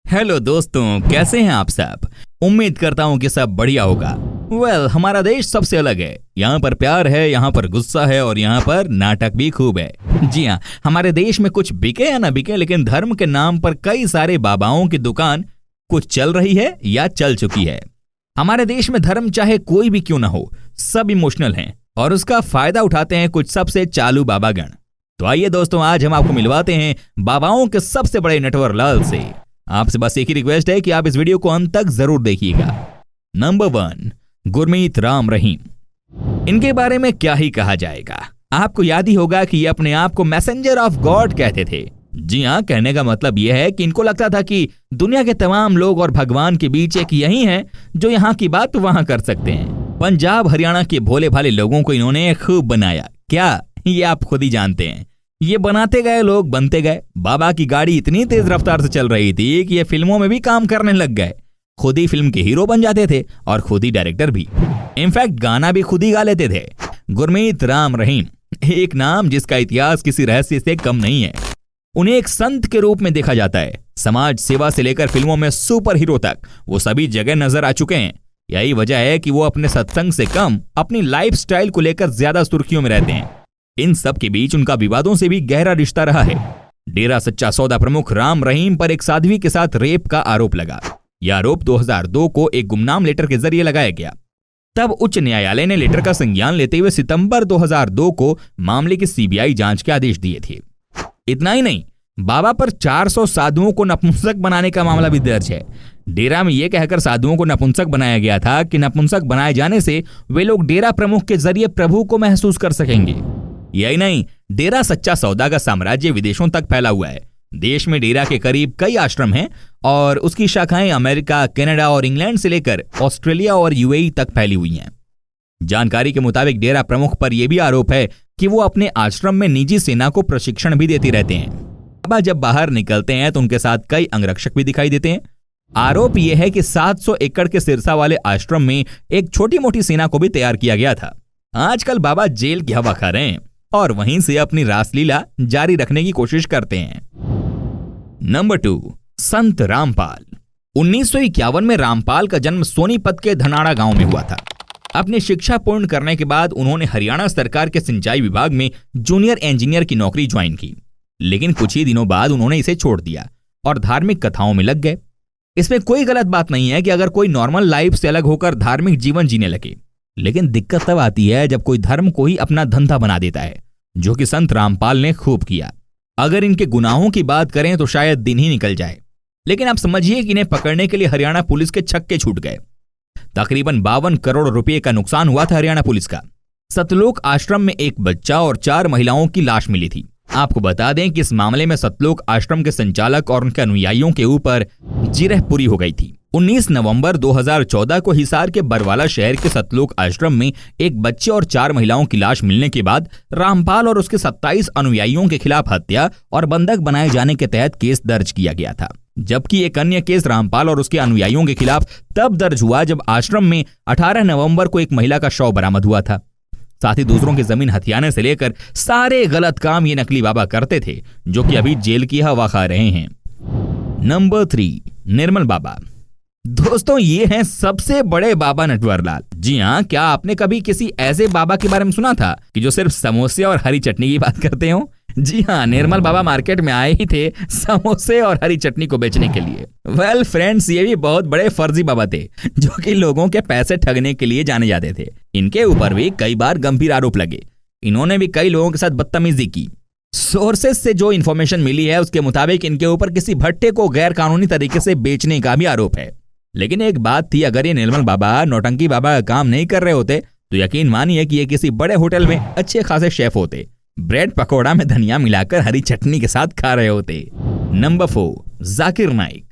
Hello दोस्तों, कैसे हैं आप सब। उम्मीद करता हूँ कि सब बढ़िया होगा। हमारा देश सबसे अलग है। यहाँ पर प्यार है, यहाँ पर गुस्सा है और यहाँ पर नाटक भी खूब है। जी हाँ, हमारे देश में कुछ बिके या ना बिके, लेकिन धर्म के नाम पर कई सारे बाबाओं की दुकान कुछ चल रही है या चल चुकी है। हमारे देश में धर्म चाहे कोई भी क्यों ना हो, सब इमोशनल हैं और उसका फायदा उठाते हैं कुछ सबसे चालू बाबागण। तो आइए दोस्तों, आज हम आपको मिलवाते हैं बाबाओं के सबसे बड़े नटवर लाल से। आपसे बस एक ही रिक्वेस्ट है कि आप इस वीडियो को अंत तक जरूर देखिएगा। नंबर 1, गुरमीत राम रहीम। इनके बारे में क्या ही कहा जाएगा। आपको याद ही होगा कि ये अपने आप को मैसेंजर ऑफ गॉड कहते थे। जी हाँ, कहने का मतलब यह है कि इनको लगता था कि दुनिया के तमाम लोग और भगवान के बीच एक यही है जो यहाँ की बात वहां कर सकते हैं। पंजाब हरियाणा के भोले भाले लोगों को इन्होंने खूब बनाया। क्या, ये आप खुद ही जानते हैं। ये बनाते गए, लोग बनते गए। बाबा की गाड़ी इतनी तेज रफ्तार से चल रही थी कि ये फिल्मों में भी काम करने लग गए। खुद ही फिल्म के हीरो बन जाते थे और खुद ही डायरेक्टर भी। इनफैक्ट गाना भी खुद ही गा लेते थे। गुरमीत राम रहीम, एक नाम जिसका इतिहास किसी रहस्य से कम नहीं है। उन्हें एक संत के रूप में देखा जाता है। समाज सेवा से लेकर फिल्मों में सुपर हीरो तक वो सभी जगह नजर आ चुके हैं। यही वजह है कि वो अपने सत्संग से कम अपनी लाइफस्टाइल को लेकर ज्यादा सुर्खियों में रहते हैं। इन सब के बीच उनका विवादों से भी गहरा रिश्ता रहा है। डेरा सच्चा सौदा प्रमुख राम रहीम पर एक साध्वी के साथ रेप का आरोप लगा। यह आरोप 2002 को एक गुमनाम लेटर के जरिए लगाया गया। तब उच्च न्यायालय ने लेटर का संज्ञान लेते हुए सितंबर 2002 को मामले की सीबीआई जांच के आदेश दिए थे। इतना ही नहीं, बाबा पर 400 साधुओं को नपुंसक बनाने का मामला भी दर्ज है। डेरा में यह कहकर साधुओं को नपुंसक बनाया गया था कि नपुंसक बनाए जाने से वे लोग डेरा प्रमुख के जरिए प्रभु को महसूस कर सकेंगे। यही नहीं, डेरा सच्चा सौदा का साम्राज्य विदेशों तक फैला हुआ है। देश में डेरा के करीब कई आश्रम हैं और उसकी शाखाएं अमेरिका, कनाडा और इंग्लैंड से लेकर ऑस्ट्रेलिया और यूएई तक फैली हुई हैं। जानकारी के मुताबिक डेरा प्रमुख पर यह भी आरोप है कि वो अपने आश्रम में निजी सेना को प्रशिक्षण भी देते रहते हैं। बाबा जब बाहर निकलते हैं तो उनके साथ कई अंगरक्षक भी दिखाई देते हैं। आरोप यह है कि 700 एकड़ के सिरसा वाले आश्रम में एक छोटी मोटी सेना को भी तैयार किया गया था। आजकल बाबा जेल की हवा खा रहे हैं और वहीं से अपनी रासलीला जारी रखने की कोशिश करते हैं। नंबर 2, संत रामपाल। 1951 में रामपाल का जन्म सोनीपत के धनाड़ा गांव में हुआ था। अपनी शिक्षा पूर्ण करने के बाद उन्होंने हरियाणा सरकार के सिंचाई विभाग में जूनियर इंजीनियर की नौकरी ज्वाइन की, लेकिन कुछ ही दिनों बाद उन्होंने इसे छोड़ दिया और धार्मिक कथाओं में लग गए। इसमें कोई गलत बात नहीं है कि अगर कोई नॉर्मल लाइफ से अलग होकर धार्मिक जीवन जीने लगे, लेकिन दिक्कत तब आती है जब कोई धर्म को ही अपना धंधा बना देता है, जो कि संत रामपाल ने खूब किया। अगर इनके गुनाहों की बात करें तो शायद दिन ही निकल जाए, लेकिन आप समझिए कि इन्हें पकड़ने के लिए हरियाणा पुलिस के छक्के छूट गए। तकरीबन 52 करोड़ रुपए का नुकसान हुआ था हरियाणा पुलिस का। सतलोक आश्रम में एक बच्चा और 4 महिलाओं की लाश मिली थी। आपको बता दें कि इस मामले में सतलोक आश्रम के संचालक और उनके अनुयायियों के ऊपर जिरह पूरी हो गई थी। 19 नवंबर 2014 को हिसार के बरवाला शहर के सतलोक आश्रम में एक बच्चे और 4 महिलाओं की लाश मिलने के बाद रामपाल और उसके 27 अनुयायियों के खिलाफ हत्या और बंधक बनाए जाने के तहत केस दर्ज किया गया था। जबकि एक अन्य केस रामपाल और उसके अनुयायियों के खिलाफ तब दर्ज हुआ जब आश्रम में 18 नवंबर को एक महिला का शव बरामद हुआ था। साथ ही दूसरों की जमीन हथियाने से लेकर सारे गलत काम ये नकली बाबा करते थे, जो कि अभी जेल की हवा खा रहे हैं। नंबर 3, निर्मल बाबा। दोस्तों, ये हैं सबसे बड़े बाबा नटवरलाल। जी हाँ, क्या आपने कभी किसी ऐसे बाबा के बारे में सुना था कि जो सिर्फ समोसे और हरी चटनी की बात करते हो? जी हाँ, निर्मल बाबा मार्केट में आए ही थे समोसे और हरी चटनी को बेचने के लिए। फ्रेंड्स, ये भी बहुत बड़े फर्जी बाबा थे जो कि लोगों के पैसे ठगने के लिए जाने जाते थे। इनके ऊपर भी कई बार गंभीर आरोप लगे। इन्होंने भी कई लोगों के साथ बदतमीजी की। सोर्सेस से जो इन्फॉर्मेशन मिली है उसके मुताबिक इनके ऊपर किसी भट्टे को गैर कानूनी तरीके से बेचने का भी आरोप है। लेकिन एक बात थी, अगर ये निर्मल बाबा नौटंकी बाबा का काम नहीं कर रहे होते तो यकीन मानिए कि ये किसी बड़े होटल में अच्छे खासे शेफ होते। ब्रेड पकौड़ा में धनिया मिलाकर हरी चटनी के साथ खा रहे होते। नंबर 4, जाकिर नाइक।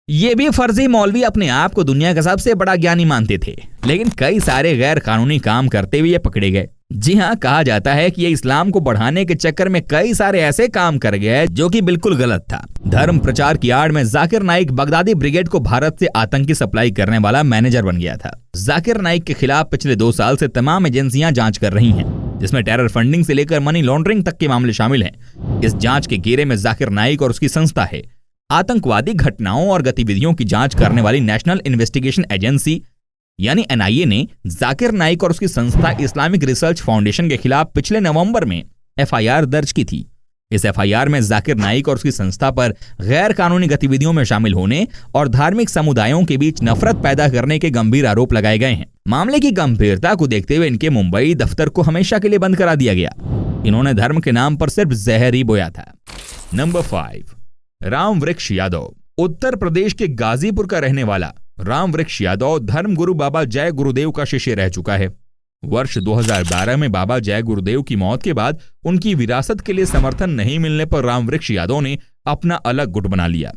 ये भी फर्जी मौलवी अपने आप को दुनिया का सबसे बड़ा ज्ञानी मानते थे, लेकिन कई सारे गैर कानूनी काम करते हुए ये पकड़े गए। जी हाँ, कहा जाता है कि ये इस्लाम को बढ़ाने के चक्कर में कई सारे ऐसे काम कर गए जो कि बिल्कुल गलत था। धर्म प्रचार की आड़ में जाकिर नाइक बगदादी ब्रिगेड को भारत से आतंकी सप्लाई करने वाला मैनेजर बन गया था। जाकिर नाइक के खिलाफ पिछले 2 साल से तमाम एजेंसियां जांच कर रही हैं, जिसमें टेरर फंडिंग से लेकर मनी लॉन्ड्रिंग तक के मामले शामिल हैं। इस जांच के घेरे में जाकिर नाइक और उसकी संस्था है। आतंकवादी घटनाओं और गतिविधियों की जांच करने वाली नेशनल इन्वेस्टिगेशन एजेंसी यानी एनआईए ने जाकिर नाइक और उसकी संस्था इस्लामिक रिसर्च फाउंडेशन के खिलाफ पिछले नवंबर में एफआईआर दर्ज की थी। इस एफआईआर में जाकिर नाइक और उसकी संस्था पर गैर कानूनी गतिविधियों में शामिल होने और धार्मिक समुदायों के बीच नफरत पैदा करने के गंभीर आरोप लगाए गए हैं। मामले की गंभीरता को देखते हुए इनके मुंबई दफ्तर को हमेशा के लिए बंद करा दिया गया। इन्होंने धर्म के नाम पर सिर्फ जहर ही बोया था। नंबर 5, रामवृक्ष यादव। उत्तर प्रदेश के गाजीपुर का रहने वाला रामवृक्ष यादव धर्मगुरु बाबा जय गुरुदेव का शिष्य रह चुका है। वर्ष 2012 में बाबा जय गुरुदेव की मौत के बाद उनकी विरासत के लिए समर्थन नहीं मिलने पर रामवृक्ष यादव ने अपना अलग गुट बना लिया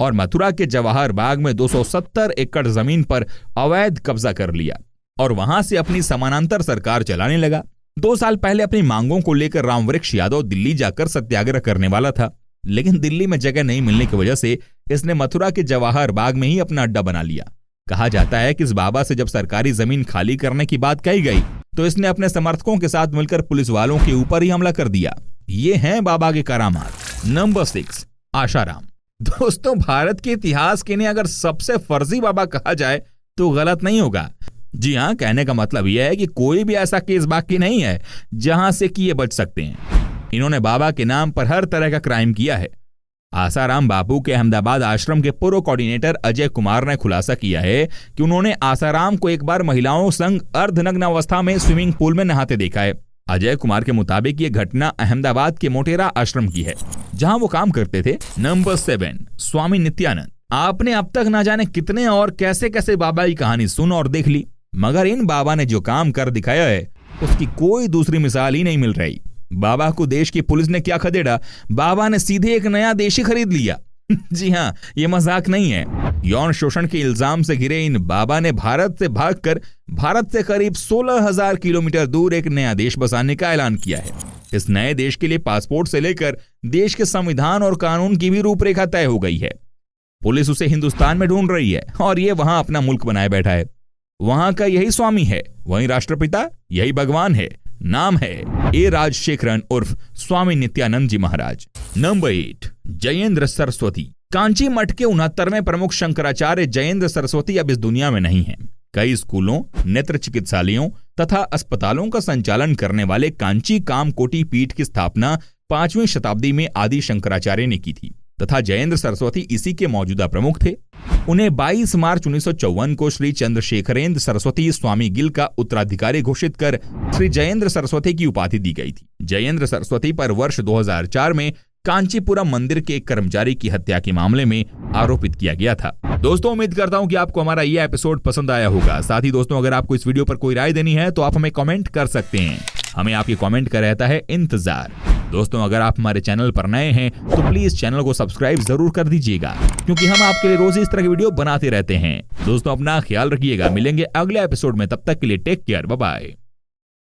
और मथुरा के जवाहर बाग में 270 एकड़ जमीन पर अवैध कब्जा कर लिया और वहां से अपनी समानांतर सरकार चलाने लगा। 2 साल पहले अपनी मांगों को लेकर रामवृक्ष यादव दिल्ली जाकर सत्याग्रह करने वाला था, लेकिन दिल्ली में जगह नहीं मिलने की वजह से इसने मथुरा के जवाहर बाग में ही अपना अड्डा बना लिया। कहा जाता है कि इस बाबा से जब सरकारी जमीन खाली करने की बात कही गई तो इसने अपने समर्थकों के साथ मिलकर पुलिस वालों के ऊपर ही हमला कर दिया। ये हैं बाबा के करामात। नंबर 6, आशाराम। दोस्तों, भारत के इतिहास के लिए अगर सबसे फर्जी बाबा कहा जाए तो गलत नहीं होगा। जी हाँ, कहने का मतलब यह है कि कोई भी ऐसा केस बाकी नहीं है जहां से कि ये बच सकते हैं। इन्होंने बाबा के नाम पर हर तरह का क्राइम किया है। आसाराम बापू के अहमदाबाद आश्रम के पूर्व कोऑर्डिनेटर अजय कुमार ने खुलासा किया है कि उन्होंने आसाराम को एक बार महिलाओं संग अर्धनग्न अवस्था में स्विमिंग पूल में नहाते देखा है। अजय कुमार के मुताबिक ये घटना अहमदाबाद के मोटेरा आश्रम की है जहां वो काम करते थे। नंबर 7, स्वामी नित्यानंद। आपने अब तक ना जाने कितने और कैसे कैसे बाबा की कहानी सुन और देख ली, मगर इन बाबा ने जो काम कर दिखाया है उसकी कोई दूसरी मिसाल ही नहीं मिल रही। बाबा को देश की पुलिस ने क्या खदेड़ा, बाबा ने सीधे एक नया देश ही खरीद लिया। जी हाँ, ये मजाक नहीं है। यौन शोषण के इल्जाम से घिरे इन बाबा ने भारत से भागकर भारत से करीब 16,000 किलोमीटर दूर एक नया देश बसाने का ऐलान किया है। इस नए देश के लिए पासपोर्ट से लेकर देश के संविधान और कानून की भी रूपरेखा तय हो गई है। पुलिस उसे हिंदुस्तान में ढूंढ रही है और ये वहां अपना मुल्क बनाए बैठा है। वहां का यही स्वामी है, वही राष्ट्रपिता, यही भगवान है। नाम है ए राजशेखरन उर्फ स्वामी नित्यानंद जी महाराज। नंबर 8, जयेंद्र सरस्वती। कांची मठ के 69वें प्रमुख शंकराचार्य जयेंद्र सरस्वती अब इस दुनिया में नहीं है। कई स्कूलों, नेत्र चिकित्सालयों तथा अस्पतालों का संचालन करने वाले कांची कामकोटी पीठ की स्थापना 5वीं शताब्दी में आदि शंकराचार्य ने की थी तथा जयेंद्र सरस्वती इसी के मौजूदा प्रमुख थे। उन्हें 22 मार्च 1954 को श्री चंद्रशेखरेंद्र सरस्वती स्वामी गिल का उत्तराधिकारी घोषित कर श्री जयेंद्र सरस्वती की उपाधि दी गई थी। जयेंद्र सरस्वती पर वर्ष 2004 में कांचीपुरम मंदिर के एक कर्मचारी की हत्या के मामले में आरोपित किया गया था। दोस्तों, उम्मीद करता हूं कि आपको हमारा यह एपिसोड पसंद आया होगा। साथ ही दोस्तों, अगर आपको इस वीडियो पर कोई राय देनी है तो आप हमें कमेंट कर सकते हैं। हमें आपके कमेंट का रहता है इंतजार। दोस्तों, अगर आप हमारे चैनल पर नए हैं तो प्लीज चैनल को सब्सक्राइब जरूर कर दीजिएगा, क्योंकि हम आपके लिए रोज इस तरह की वीडियो बनाते रहते हैं। दोस्तों, अपना ख्याल रखिएगा। मिलेंगे अगले एपिसोड में, तब तक के लिए टेक केयर, बाय बाय।